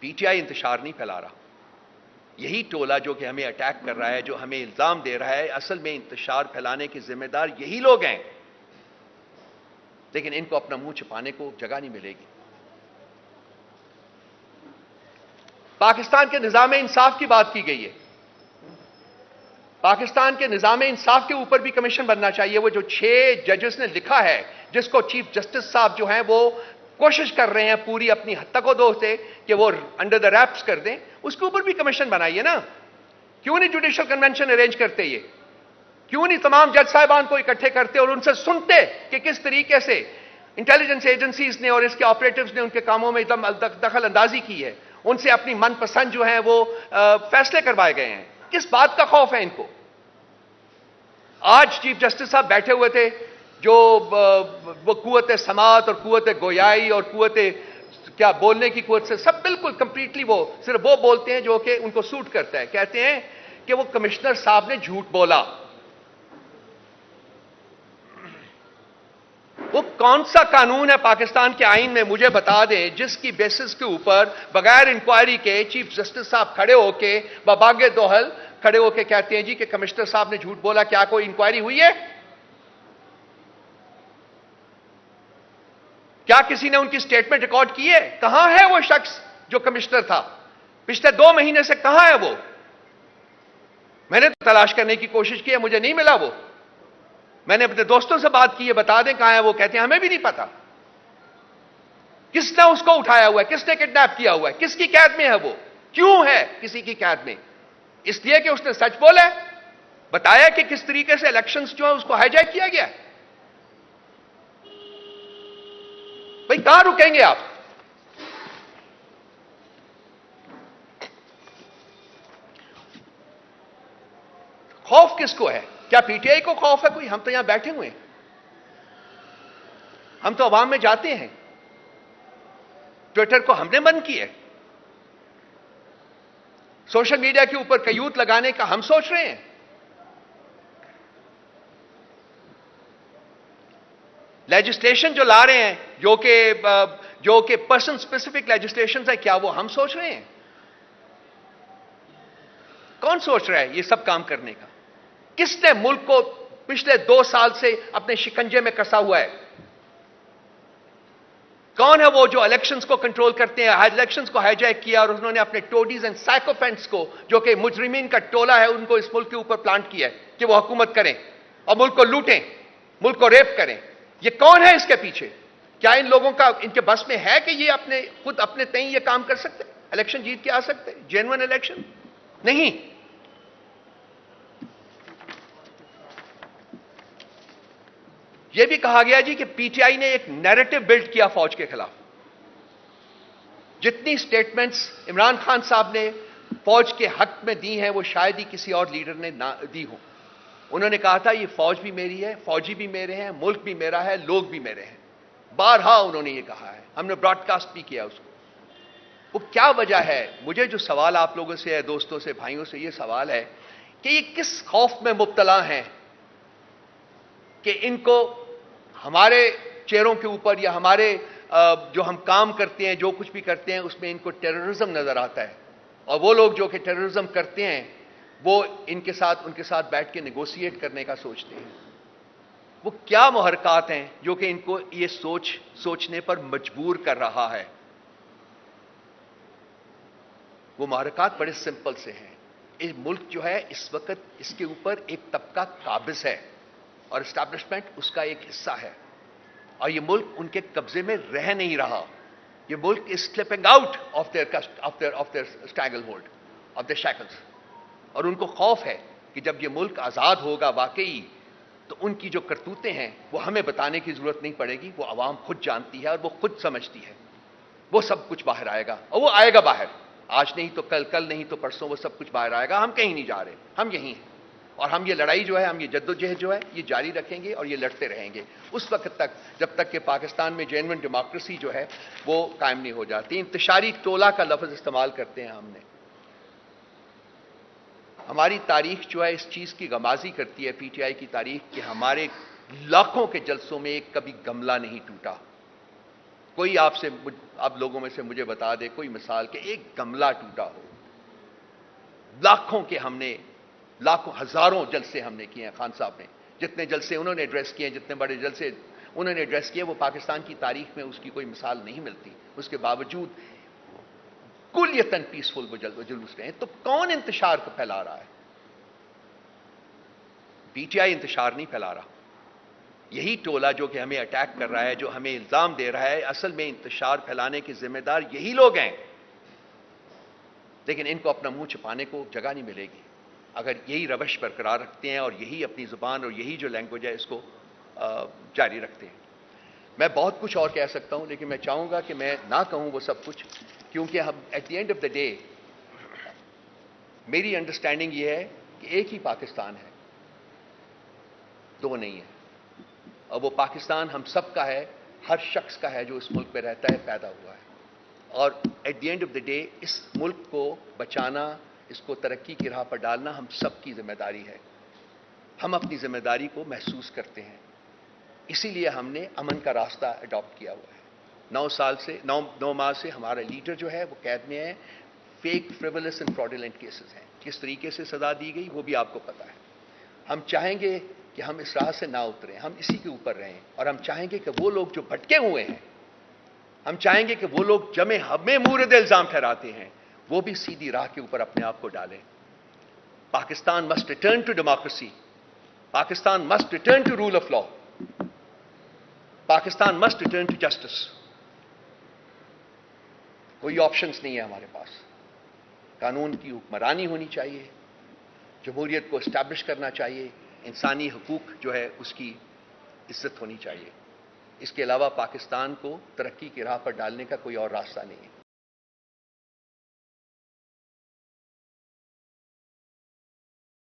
P T I انتشار نہیں پھیلا رہا. یہی ٹولہ جو کہ ہمیں اٹیک کر رہا ہے, جو ہمیں الزام دے رہا ہے, اصل میں انتشار پھیلانے کے ذمہ دار یہی لوگ ہیں, لیکن ان کو اپنا منہ چھپانے کو جگہ نہیں ملے گی. پاکستان کے نظام انصاف کی بات کی گئی ہے. پاکستان کے نظام انصاف کے اوپر بھی کمیشن بننا چاہیے. وہ جو 6 ججز نے لکھا ہے, جس کو چیف جسٹس صاحب جو ہیں وہ کوشش کر رہے ہیں پوری اپنی حد تک دو سے کہ وہ انڈر دا ریپس کر دیں, اس کے اوپر بھی کمیشن بنائیے نا. کیوں نہیں جوڈیشل کنونشن ارینج کرتے, یہ کیوں نہیں تمام جج صاحبان کو اکٹھے کرتے اور ان سے سنتے کہ کس طریقے سے انٹیلیجنس ایجنسیز نے اور اس کے آپریٹوز نے ان کے کاموں میں دخل اندازی کی ہے, ان سے اپنی من پسند جو ہیں وہ فیصلے کروائے گئے ہیں. کس بات کا خوف ہے ان کو؟ آج چیف جسٹس صاحب بیٹھے ہوئے تھے, جو وہ قوت سماعت اور قوت گویائی اور قوت کیا بولنے کی قوت سے سب بالکل کمپلیٹلی وہ صرف وہ بولتے ہیں جو کہ ان کو سوٹ کرتا ہے. کہتے ہیں کہ وہ کمشنر صاحب نے جھوٹ بولا. وہ کون سا قانون ہے پاکستان کے آئین میں, مجھے بتا دیں, جس کی بیسس کے اوپر بغیر انکوائری کے چیف جسٹس صاحب کھڑے ہو کے بباگ دوحل کھڑے ہو کے کہتے ہیں جی کہ کمشنر صاحب نے جھوٹ بولا. کیا کوئی انکوائری ہوئی ہے؟ کیا کسی نے ان کی سٹیٹمنٹ ریکارڈ کی ہے؟ کہاں ہے وہ شخص جو کمشنر تھا؟ پچھلے 2 مہینے سے کہاں ہے وہ؟ میں نے تلاش کرنے کی کوشش کی ہے, مجھے نہیں ملا وہ. میں نے اپنے دوستوں سے بات کی ہے, بتا دیں کہاں ہے وہ. کہتے ہیں ہمیں بھی نہیں پتا. کس نے اس کو اٹھایا ہوا ہے؟ کس نے کڈنیپ کیا ہوا ہے؟ کس کی قید میں ہے وہ؟ کیوں ہے کسی کی قید میں؟ اس لیے کہ اس نے سچ بولا ہے, بتایا کہ کس طریقے سے الیکشنز جو ہیں اس کو ہائی جیک کیا گیا. بھئی کہاں رکیں گے آپ؟ خوف کس کو ہے؟ کیا پی ٹی آئی کو خوف ہے کوئی؟ ہم تو یہاں بیٹھے ہوئے ہیں, ہم تو عوام میں جاتے ہیں. ٹویٹر کو ہم نے بند کیا ہے, سوشل میڈیا کے اوپر قیود لگانے کا ہم سوچ رہے ہیں. لیجسلیشن جو لا رہے ہیں جو کہ پرسن سپیسیفک لیجسلیشن ہے, کیا وہ ہم سوچ رہے ہیں؟ کون سوچ رہا ہے یہ سب کام کرنے کا؟ کس نے ملک کو پچھلے 2 سال سے اپنے شکنجے میں کسا ہوا ہے؟ کون ہے وہ جو الیکشنز کو کنٹرول کرتے ہیں؟ الیکشنز کو ہائی جیک کیا اور انہوں نے اپنے ٹوڈیز اینڈ سائیکوفینٹس کو, جو کہ مجرمین کا ٹولہ ہے, ان کو اس ملک کے اوپر پلانٹ کیا ہے کہ وہ حکومت کریں اور ملک کو لوٹیں, ملک کو ریپ کریں. یہ کون ہے اس کے پیچھے؟ کیا ان لوگوں کا ان کے بس میں ہے کہ یہ خود اپنے تئیں یہ کام کر سکتے, الیکشن جیت کے آ سکتے؟ جینوئن الیکشن نہیں. یہ بھی کہا گیا جی کہ پی ٹی آئی نے ایک نیریٹو بلڈ کیا فوج کے خلاف. جتنی سٹیٹمنٹس عمران خان صاحب نے فوج کے حق میں دی ہیں وہ شاید ہی کسی اور لیڈر نے نہ دی ہوں. انہوں نے کہا تھا یہ فوج بھی میری ہے, فوجی بھی میرے ہیں, ملک بھی میرا ہے, لوگ بھی میرے ہیں. بارہا انہوں نے یہ کہا ہے, ہم نے براڈ کاسٹ بھی کیا اس کو. وہ کیا وجہ ہے؟ مجھے جو سوال آپ لوگوں سے, دوستوں سے, بھائیوں سے یہ سوال ہے کہ یہ کس خوف میں مبتلا ہیں کہ ان کو ہمارے چہروں کے اوپر یا ہمارے جو ہم کام کرتے ہیں, جو کچھ بھی کرتے ہیں, اس میں ان کو ٹیررزم نظر آتا ہے. اور وہ لوگ جو کہ ٹیررزم کرتے ہیں وہ ان کے ساتھ بیٹھ کے نیگوشیٹ کرنے کا سوچتے ہیں. وہ کیا محرکات ہیں جو کہ ان کو یہ سوچنے پر مجبور کر رہا ہے؟ وہ محرکات بڑے سمپل سے ہیں. یہ ملک جو ہے اس وقت اس کے اوپر ایک طبقہ قابض ہے اور اسٹیبلشمنٹ اس کا ایک حصہ ہے, اور یہ ملک ان کے قبضے میں رہ نہیں رہا. یہ ملک is slipping out of their stranglehold of their shackles. اور ان کو خوف ہے کہ جب یہ ملک آزاد ہوگا واقعی تو ان کی جو کرتوتیں ہیں وہ ہمیں بتانے کی ضرورت نہیں پڑے گی, وہ عوام خود جانتی ہے اور وہ خود سمجھتی ہے. وہ سب کچھ باہر آئے گا, اور وہ آئے گا باہر. آج نہیں تو کل نہیں تو پرسوں وہ سب کچھ باہر آئے گا. ہم کہیں نہیں جا رہے, ہم یہیں ہیں. اور ہم یہ لڑائی جو ہے, ہم یہ جدوجہد جو ہے یہ جاری رکھیں گے اور یہ لڑتے رہیں گے اس وقت تک جب تک کہ پاکستان میں جینوئن ڈیموکریسی جو ہے وہ قائم نہیں ہو جاتی. انتشاری ٹولہ کا لفظ استعمال کرتے ہیں ہم نے. ہماری تاریخ جو ہے اس چیز کی غمازی کرتی ہے, پی ٹی آئی کی تاریخ, کہ ہمارے لاکھوں کے جلسوں میں ایک کبھی گملہ نہیں ٹوٹا. کوئی آپ لوگوں میں سے مجھے بتا دے کوئی مثال کہ ایک گملہ ٹوٹا ہو. لاکھوں کے ہم نے لاکھوں ہزاروں جلسے ہم نے کیے ہیں. خان صاحب نے جتنے جلسے انہوں نے ایڈریس کیے ہیں, جتنے بڑے جلسے انہوں نے ایڈریس کیے, وہ پاکستان کی تاریخ میں اس کی کوئی مثال نہیں ملتی. اس کے باوجود کلیتاً پیسفل وہ جلوس رہے ہیں. تو کون انتشار کو پھیلا رہا ہے؟ پی ٹی آئی انتشار نہیں پھیلا رہا. یہی ٹولہ جو کہ ہمیں اٹیک کر رہا ہے, جو ہمیں الزام دے رہا ہے, اصل میں انتشار پھیلانے کے ذمہ دار یہی لوگ ہیں. لیکن ان کو اپنا منہ چھپانے کو جگہ نہیں ملے گی اگر یہی روش برقرار رکھتے ہیں اور یہی اپنی زبان اور یہی جو لینگویج ہے اس کو جاری رکھتے ہیں. میں بہت کچھ اور کہہ سکتا ہوں, لیکن میں چاہوں گا کہ میں نہ کہوں وہ سب کچھ, کیونکہ ہم at the end of the day میری انڈرسٹینڈنگ یہ ہے کہ ایک ہی پاکستان ہے, دو نہیں ہے. اور وہ پاکستان ہم سب کا ہے, ہر شخص کا ہے جو اس ملک میں رہتا ہے, پیدا ہوا ہے. اور at the end of the day اس ملک کو بچانا, اس کو ترقی کی راہ پر ڈالنا ہم سب کی ذمہ داری ہے. ہم اپنی ذمہ داری کو محسوس کرتے ہیں, اسی لیے ہم نے امن کا راستہ اڈاپٹ کیا ہوا ہے. 9 ماہ سے ہمارا لیڈر جو ہے وہ قید میں ہے. فیک, فریولس اینڈ فراڈولنٹ کیسز ہیں. کس طریقے سے سزا دی گئی وہ بھی آپ کو پتا ہے. ہم چاہیں گے کہ ہم اس راہ سے نہ اتریں, ہم اسی کے اوپر رہیں. اور ہم چاہیں گے کہ وہ لوگ جو بھٹکے ہوئے ہیں, ہم چاہیں گے کہ وہ لوگ ہمیں مورد الزام ٹھہراتے ہیں, وہ بھی سیدھی راہ کے اوپر اپنے آپ کو ڈالیں. Pakistan must return to democracy. Pakistan must return to rule of law. Pakistan must return to justice. کوئی آپشنز نہیں ہے ہمارے پاس. قانون کی حکمرانی ہونی چاہیے, جمہوریت کو اسٹیبلش کرنا چاہیے, انسانی حقوق جو ہے اس کی عزت ہونی چاہیے. اس کے علاوہ پاکستان کو ترقی کی راہ پر ڈالنے کا کوئی اور راستہ نہیں ہے.